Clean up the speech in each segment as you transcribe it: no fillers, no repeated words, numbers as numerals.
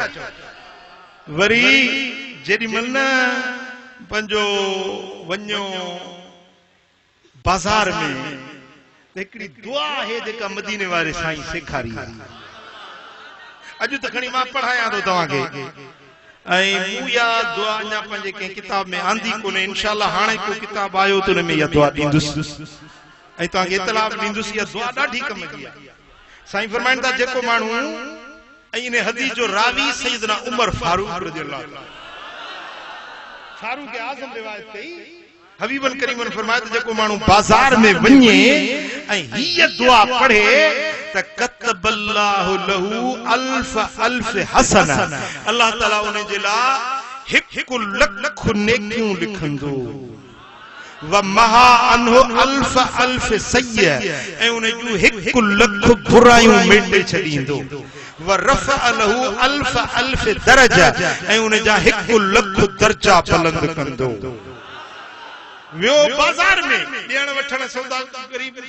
वरी जेडी मलना पंजो वन्यो बाजार में एकड़ी दुआ है जेका मदीने वाले साईं सेखारी अज त खणी मां पढ़ाया तो तवा के ऐ मुया दुआ ना पंजे के किताब में आंदी कोने इंशाअल्लाह हाने को किताब आयो तो में या दुआ दींदुस ऐ ता के इतलाब दींदुस या दुआ डाढी कम की साईं फरमाइन ता जेको मानू इने हदीस जो रावी सैयदना उमर फारूक रज़ियल्लाहु अन्हु फारूक आज़म रिवायत कई हबीबन करीमन फरमाया त जेको मानू बाजार में वने ऐ हिय दुआ पढ़े त कतबल्लाहु लहू अल्फ अल्फ हसना अल्लाह ताला उन जेला हिक लख नेकियूं लिखंदो व महा अनहु अल्फ अल्फ सय्य ऐ उन जो हिक लख बुराइयों मेटे छडींदो व रफ़अ लहू अल्फ अल्फ दरजा ऐ उन जा हिक लख दर्जा बुलंद कंदो व्यो बाजार में देण वठण सौदा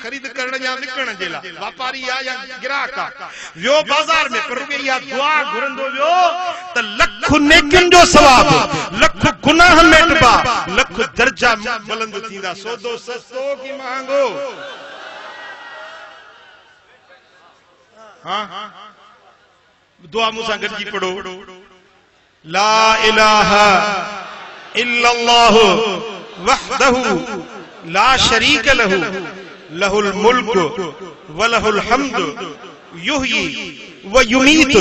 खरीद करण या विकण जेला व्यापारी या ग्राहक व्यो बाजार में पर या दुआ घुरंदो व्यो त लख नेकिन जो सवाब लख गुनाह मेटबा लख दर्जा बुलंद थींदा सौदो सस्तो की महंगो हां दुआ मुसा गजी पढ़ो ला इलाहा इल्लल्लाह वहदहु ला शरीक लहु लहुल मुल्क व लहुल हम्द युहयी व युमीत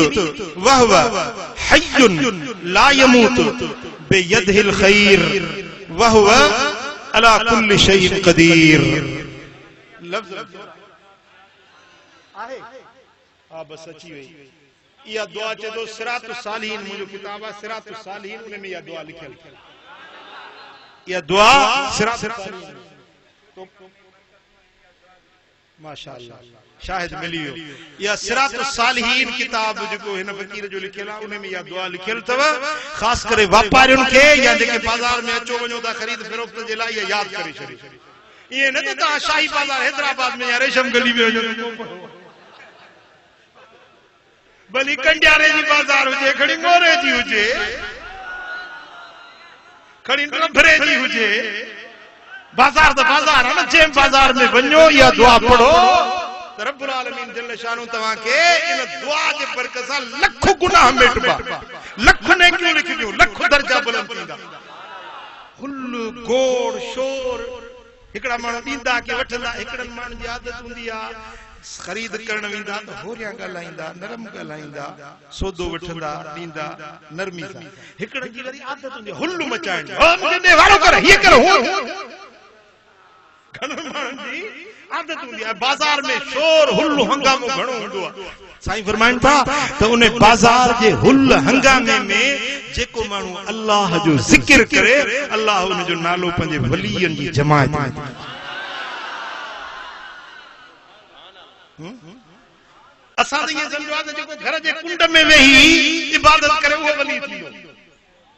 व हुवा हय्युन ला यमूत बियदिहिल खैर व हुवा अला कुल्लि शैइन कदीर लफ्ज आहे आ बस अची वई या दुआ चे दो सिरातुस सालिहीन मुझे किताब है सिरातुस सालिहीन उनमें या दुआ लिखल या दुआ सिरातुस सालिहीन तो माशाअल्लाह शाहिद मिलियो या सिरातुस सालिहीन किताब जो हिन फकीर जो लिखल उनमें या दुआ लिखल तव खास करे व्यापारियों के या जेके बाजार में अचो वणो ता खरीद फरोख्त जे लाइ याद करे छड़ी ये न त शाही बाजार हैदराबाद में या रेशम गली में वणो भली कंडियारे जी बाजार हुजे खड़ी मोरे जी हुजे खड़ी रभरे जी हुजे बाजार तो बाजार है ना जेम बाजार में वञो या दुआ पढ़ो तो रब्बुल आलमीन जल्ल शानु तवा के इन दुआ के बरकत सां लख गुनाह मेटबा लख ने क्यों लिख दियो लख दर्जा बुलंद थींदा हुल गोड़ शोर एकड़ा माण्हू दींदा के वठंदा एकड़न माण्हू जी आदत हुंदी आ खरीद करण विंदा तो होरिया गलाइंदा नरम गलाइंदा सौदो वठंदा दींदा नरमी सां हिकड़न जी वरी आदत हुंदी हुल्लू मचाइण ओ मुझे दे वारो कर ये कर हो घणो माण्हू जी आदत हुंदी है बाजार में शोर हुल्लू हंगामो घणो हुंदो आहे साईं फरमाइन था तो उन बाजार जे हुल हंगामे में जेको माण्हू अल्लाह जो जिक्र करे अल्लाह उन जो नालो पंजे वलियन जी जमात असा ये समझो आ जो घर जे कुंड में वेही इबादत करे वो वली थींदो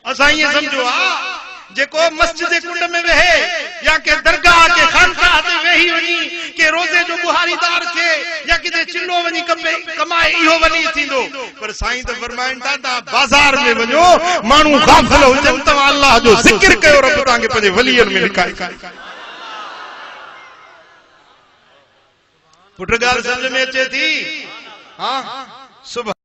असा ये समझो आ जेको मस्जिद कुंड में वेहे या के दरगाह के खानकाह ते वेही वनी के रोजे जो बुहारीदार के या किते चिल्लो वनी कमाए इहो वली थींदो पर साईं तो फरमाइन था बाजार में वञो मानू गाफिल हुजन त अल्लाह जो जिक्र कयो रब ताके पंजे वलियन में लिखाए पुट गाल समझ में अचे थी हां सुबह